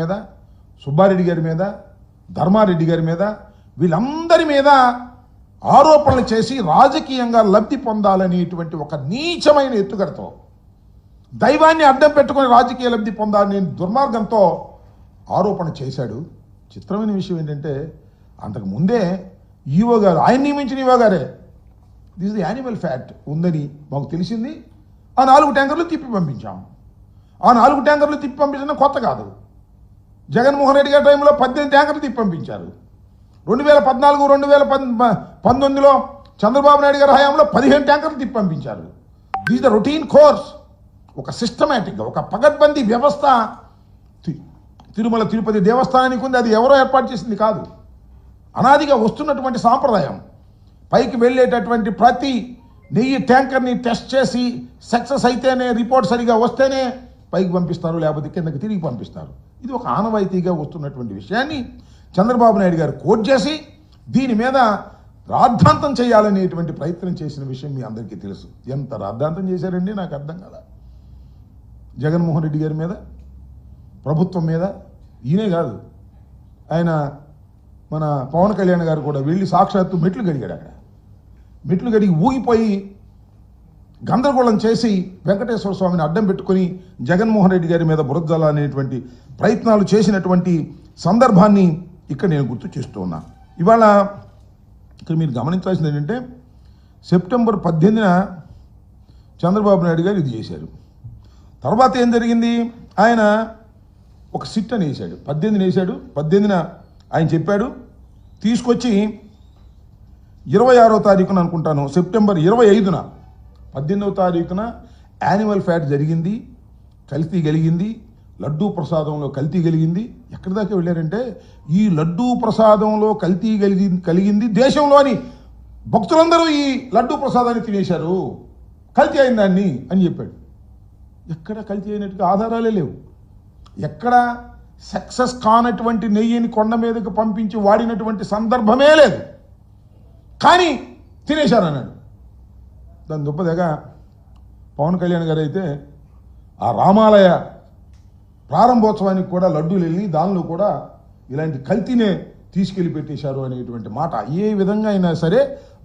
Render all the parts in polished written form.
మీద, సుబ్బారెడ్డి గారి మీద, ధర్మారెడ్డి గారి మీద, వీళ్ళందరి మీద ఆరోపణలు చేసి రాజకీయంగా లబ్ధి పొందాలనేటువంటి ఒక నీచమైన ఎత్తుగడతో, దైవాన్ని అడ్డం పెట్టుకుని రాజకీయ లబ్ధి పొందాలని దుర్మార్గంతో ఆరోపణ చేశాడు. చిత్రమైన విషయం ఏంటంటే, అంతకు ముందే ఈవో గారు, ఆయన నియమించిన ఈవో గారే దిస్ ది యానిమల్ ఫ్యాట్ ఉందని మాకు తెలిసింది. ఆ 4 ట్యాంకర్లు తిప్పి పంపించాం. ఆ 4 ట్యాంకర్లు తిప్పి పంపించడం కొత్త కాదు. జగన్మోహన్ రెడ్డి గారి టైంలో 18 ట్యాంకర్లు తిప్పి పంపించారు. 2014, 2019లో చంద్రబాబు నాయుడు గారి హయాంలో 15 ట్యాంకర్లు తిప్పి పంపించారు. This the routine course. ఒక సిస్టమేటిక్గా, ఒక పగడ్బందీ వ్యవస్థ తిరుమల తిరుపతి దేవస్థానానికి ఉంది. అది ఎవరో ఏర్పాటు చేసింది కాదు, అనాదిగా వస్తున్నటువంటి సాంప్రదాయం. పైకి వెళ్ళేటటువంటి ప్రతి 1000 ట్యాంకర్ని టెస్ట్ చేసి సక్సెస్ అయితేనే, రిపోర్ట్ సరిగా వస్తేనే పైకి పంపిస్తారు, లేకపోతే కిందకి తిరిగి పంపిస్తారు. ఇది ఒక ఆనవాయితీగా వస్తున్నటువంటి విషయాన్ని చంద్రబాబు నాయుడు గారు కోట్ చేసి దీని మీద రాద్ధాంతం చేయాలనేటువంటి ప్రయత్నం చేసిన విషయం మీ అందరికీ తెలుసు. ఎంత రాద్ధాంతం చేశారండి నాకు అర్థం కాల. జగన్మోహన్ రెడ్డి గారి మీద, ప్రభుత్వం మీద, ఈయనే కాదు, ఆయన మన పవన్ కళ్యాణ్ గారు కూడా వెళ్ళి సాక్షాత్తు మెట్లు గడిగాడు. అక్కడ మెట్లు గడిగి ఊగిపోయి గందరగోళం చేసి వెంకటేశ్వర స్వామిని అడ్డం పెట్టుకుని జగన్మోహన్ రెడ్డి గారి మీద బురదజల్ల అనేటువంటి ప్రయత్నాలు చేసినటువంటి సందర్భాన్ని ఇక్కడ నేను గుర్తు చేస్తూ ఉన్నా. ఇవాళ ఇక్కడ మీరు గమనించాల్సింది ఏంటంటే, సెప్టెంబర్ 18న చంద్రబాబు నాయుడు గారు ఇది చేశారు. తర్వాత ఏం జరిగింది, ఆయన ఒక సిట్ అని వేశాడు. 18న వేశాడు. 18న ఆయన చెప్పాడు, తీసుకొచ్చి 26వ తారీఖున అనుకుంటాను, సెప్టెంబర్ 25న, 18వ తారీఖున యానిమల్ ఫ్యాట్ జరిగింది, కల్తీ కలిగింది, లడ్డూ ప్రసాదంలో కల్తీ కలిగింది. ఎక్కడి దాకా వెళ్ళారంటే, ఈ లడ్డూ ప్రసాదంలో కల్తీ కలిగింది, దేశంలోని భక్తులందరూ ఈ లడ్డూ ప్రసాదాన్ని తినేశారు, కల్తీ అయిన దాన్ని అని చెప్పాడు. ఎక్కడ కల్తీ అయినట్టుగా ఆధారాలే లేవు. ఎక్కడ సక్సెస్ కానటువంటి నెయ్యిని కొండ మీదకి పంపించి వాడినటువంటి సందర్భమే లేదు. కానీ తినేశారన్నాడు. దాని దుప్పదగా పవన్ కళ్యాణ్ గారు అయితే ఆ రామాలయ ప్రారంభోత్సవానికి కూడా లడ్డూలు వెళ్ళి దానిలో కూడా ఇలాంటి కల్తీనే తీసుకెళ్లి పెట్టేశారు అనేటువంటి మాట. ఏ విధంగా అయినా సరే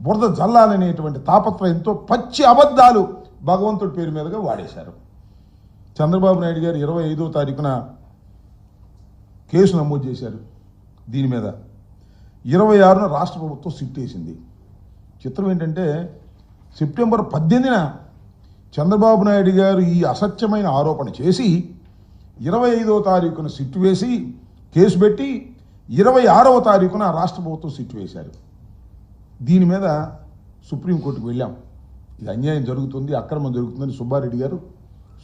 బురద జల్లాలనేటువంటి తాపత్రయంతో పచ్చి అబద్ధాలు భగవంతుడి పేరు మీదుగా వాడేశారు. చంద్రబాబు నాయుడు గారు 25వ తారీఖున కేసు నమోదు చేశారు. దీని మీద 26న రాష్ట్ర ప్రభుత్వం సిట్ వేసింది. చిత్రం ఏంటంటే, సెప్టెంబర్ 18న చంద్రబాబు నాయుడు గారు ఈ అసత్యమైన ఆరోపణ చేసి 25వ తారీఖున సిట్ వేసి కేసు పెట్టి 26వ తారీఖున రాష్ట్ర ప్రభుత్వం సిట్ వేశారు. దీని మీద సుప్రీంకోర్టుకు వెళ్ళాం. ఇది అన్యాయం జరుగుతుంది, అక్రమం జరుగుతుందని సుబ్బారెడ్డి గారు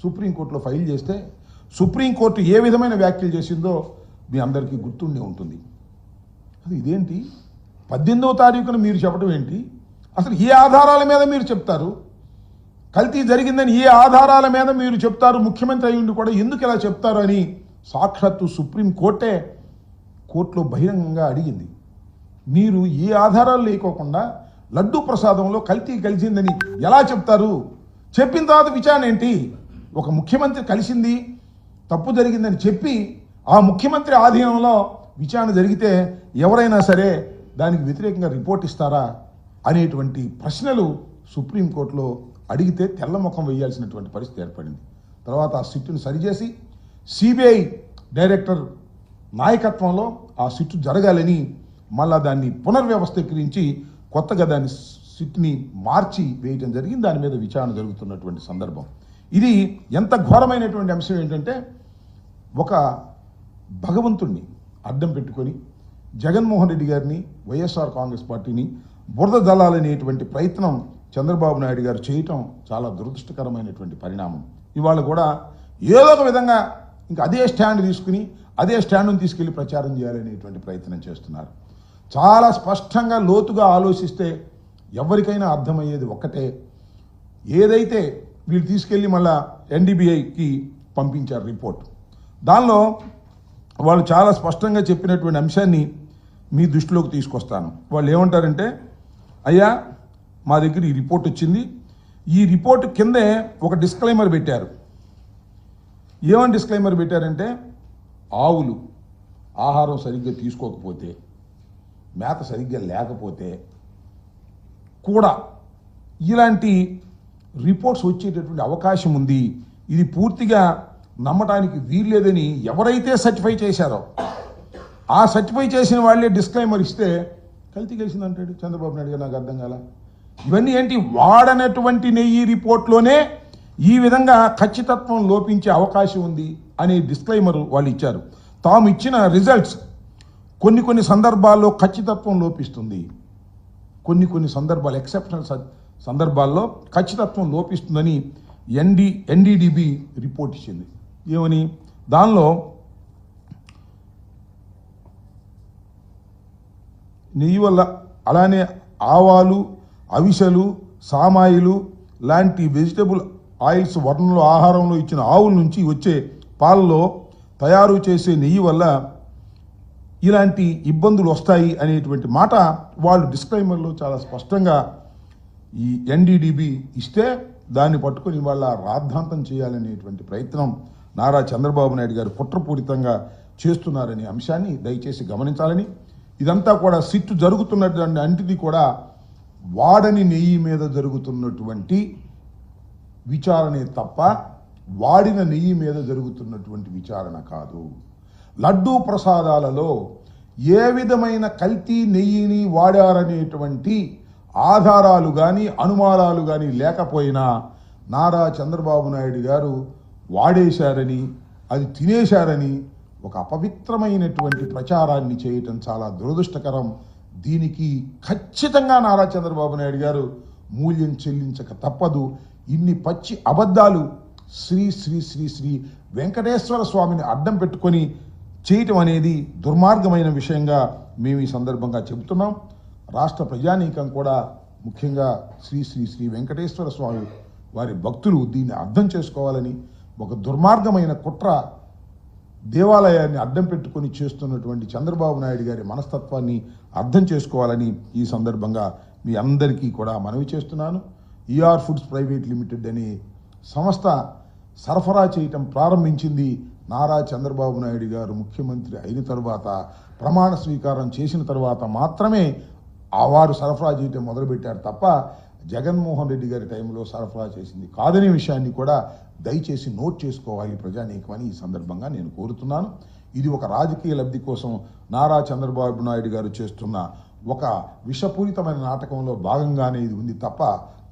సుప్రీంకోర్టులో ఫైల్ చేస్తే, సుప్రీంకోర్టు ఏ విధమైన వ్యాఖ్యలు చేసిందో మీ అందరికీ గుర్తుండే ఉంటుంది. అది ఇదేంటి, 18వ తారీఖున మీరు చెప్పడం ఏంటి, అసలు ఏ ఆధారాల మీద మీరు చెప్తారు, కల్తీ జరిగిందని ఏ ఆధారాల మీద మీరు చెప్తారు, ముఖ్యమంత్రి అయ్యుండి కూడా ఎందుకు ఇలా చెప్తారు అని సాక్షాత్తు సుప్రీంకోర్టే కోర్టులో బహిరంగంగా అడిగింది. మీరు ఏ ఆధారాలు లేకోకుండా లడ్డూ ప్రసాదంలో కల్తీ కలిసిందని ఎలా చెప్తారు, చెప్పిన తర్వాత విచారణ ఏంటి? ఒక ముఖ్యమంత్రి కలిసింది, తప్పు జరిగిందని చెప్పి ఆ ముఖ్యమంత్రి ఆధీనంలో విచారణ జరిగితే ఎవరైనా సరే దానికి వ్యతిరేకంగా రిపోర్ట్ ఇస్తారా అనేటువంటి ప్రశ్నలు సుప్రీంకోర్టులో అడిగితే తెల్లముఖం వేయాల్సినటువంటి పరిస్థితి ఏర్పడింది. తర్వాత ఆ సిట్టును సరిచేసి సిబిఐ డైరెక్టర్ నాయకత్వంలో ఆ సిట్టు జరగాలని మళ్ళా దాన్ని పునర్వ్యవస్థీకరించి కొత్తగా దాన్ని సిట్ని మార్చి వేయటం జరిగింది. దాని మీద విచారణ జరుగుతున్నటువంటి సందర్భం. ఇది ఎంత ఘోరమైనటువంటి అంశం ఏంటంటే, ఒక భగవంతుణ్ణి అడ్డం పెట్టుకొని జగన్మోహన్ రెడ్డి గారిని, వైఎస్ఆర్ కాంగ్రెస్ పార్టీని బురద జల్లాలనేటువంటి ప్రయత్నం చంద్రబాబు నాయుడు గారు చేయటం చాలా దురదృష్టకరమైనటువంటి పరిణామం. ఇవాళ కూడా ఏదో ఒక విధంగా ఇంకా అదే స్టాండ్ తీసుకుని అదే స్టాండ్ను తీసుకెళ్లి ప్రచారం చేయాలనేటువంటి ప్రయత్నం చేస్తున్నారు. చాలా స్పష్టంగా లోతుగా ఆలోచిస్తే ఎవరికైనా అర్థమయ్యేది ఒక్కటే, ఏదైతే వీళ్ళు తీసుకెళ్ళి మళ్ళా ఎన్డీబీఐకి పంపించారు రిపోర్ట్, దానిలో వాళ్ళు చాలా స్పష్టంగా చెప్పినటువంటి అంశాన్ని మీ దృష్టిలోకి తీసుకొస్తాను. వాళ్ళు ఏమంటారంటే, అయ్యా మా దగ్గర ఈ రిపోర్ట్ వచ్చింది, ఈ రిపోర్ట్ కిందే ఒక డిస్క్లైమర్ పెట్టారు. ఏమని డిస్క్లైమర్ పెట్టారంటే, ఆవులు ఆహారం సరిగ్గా తీసుకోకపోతే, మేత సరిగ్గా లేకపోతే కూడా ఇలాంటి రిపోర్ట్స్ వచ్చేటటువంటి అవకాశం ఉంది. ఇది పూర్తిగా నమ్మటానికి వీల్లేదని ఎవరైతే సర్టిఫై చేశారో ఆ సర్టిఫై చేసిన వాళ్ళే డిస్క్లైమర్ ఇస్తే కల్తీ కలిసిందంటాడు చంద్రబాబు నాయుడు గారు. నాకు అర్థం కాల. ఇవన్నీ ఏంటి? వాడనటువంటి నెయ్యి రిపోర్ట్లోనే ఈ విధంగా ఖచ్చితత్వం లోపించే అవకాశం ఉంది అని డిస్క్లైమర్ వాళ్ళు ఇచ్చారు. తాము ఇచ్చిన రిజల్ట్స్ కొన్ని సందర్భాల్లో ఖచ్చితత్వం లోపిస్తుంది, కొన్ని సందర్భాలు ఎక్సెప్షనల్ సందర్భాల్లో ఖచ్చితత్వం లోపిస్తుందని ఎన్డీడీబీ రిపోర్ట్ ఇచ్చింది. ఏమని? దానిలో నెయ్యి వల్ల, అలానే ఆవాలు, అవిసెలు, సామాయిలు లాంటి వెజిటబుల్ ఆయిల్స్ వర్ణంలో ఆహారంలో ఇచ్చిన ఆవుల నుంచి వచ్చే పాలలో తయారు చేసే నెయ్యి వల్ల ఇలాంటి ఇబ్బందులు వస్తాయి అనేటువంటి మాట వాళ్ళు డిస్క్లైమర్లో చాలా స్పష్టంగా ఈ ఎన్డీడీబీ ఇస్తే దాన్ని పట్టుకొని వాళ్ళ రాద్ధాంతం చేయాలనేటువంటి ప్రయత్నం నారా చంద్రబాబు నాయుడు గారు కుట్రపూరితంగా చేస్తున్నారనే అంశాన్ని దయచేసి గమనించాలని, ఇదంతా కూడా సిట్టు జరుగుతున్నటువంటి అంటిది కూడా వాడని నెయ్యి మీద జరుగుతున్నటువంటి విచారణే తప్ప వాడిన నెయ్యి మీద జరుగుతున్నటువంటి విచారణ కాదు. లడ్డూ ప్రసాదాలలో ఏ విధమైన కల్తీ నెయ్యిని వాడారనేటువంటి ఆధారాలు కానీ అనుమానాలు కానీ లేకపోయినా నారా చంద్రబాబు నాయుడు గారు వాడేశారని, అది తినేశారని ఒక అపవిత్రమైనటువంటి ప్రచారాన్ని చేయటం చాలా దురదృష్టకరం. దీనికి ఖచ్చితంగా నారా చంద్రబాబు నాయుడు గారు మూల్యం చెల్లించక తప్పదు. ఇన్ని పచ్చి అబద్ధాలు శ్రీ శ్రీ శ్రీ శ్రీ వెంకటేశ్వర స్వామిని అడ్డం పెట్టుకొని చేయటం అనేది దుర్మార్గమైన విషయంగా మేము ఈ సందర్భంగా చెబుతున్నాం. రాష్ట్ర ప్రజానీకం కూడా ముఖ్యంగా శ్రీ శ్రీ శ్రీ వెంకటేశ్వర స్వామి వారి భక్తులు దీన్ని అర్థం చేసుకోవాలని, ఒక దుర్మార్గమైన కుట్ర దేవాలయాన్ని అడ్డం పెట్టుకొని చేస్తున్నటువంటి చంద్రబాబు నాయుడు గారి మనస్తత్వాన్ని అర్థం చేసుకోవాలని ఈ సందర్భంగా మీ అందరికీ కూడా మనవి చేస్తున్నాను. ఈఆర్ ఫుడ్స్ ప్రైవేట్ లిమిటెడ్ అనే సంస్థ సరఫరా చేయటం ప్రారంభించింది నారా చంద్రబాబు నాయుడు గారు ముఖ్యమంత్రి అయిన తర్వాత, ప్రమాణ స్వీకారం చేసిన తర్వాత మాత్రమే వారు సరఫరా చేయటం మొదలుపెట్టారు తప్ప జగన్మోహన్ రెడ్డి గారి టైంలో సరఫరా చేసింది కాదనే విషయాన్ని కూడా దయచేసి నోట్ చేసుకోవాలి ప్రజానీకమని ఈ సందర్భంగా నేను కోరుతున్నాను. ఇది ఒక రాజకీయ లబ్ధి కోసం నారా చంద్రబాబు నాయుడు గారు చేస్తున్న ఒక విషపూరితమైన నాటకంలో భాగంగానే ఇది ఉంది తప్ప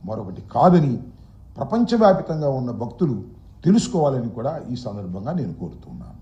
మరొకటి కాదని ప్రపంచవ్యాప్తంగా ఉన్న భక్తులు తెలుసుకోవాలని కూడా ఈ సందర్భంగా నేను కోరుతున్నాను.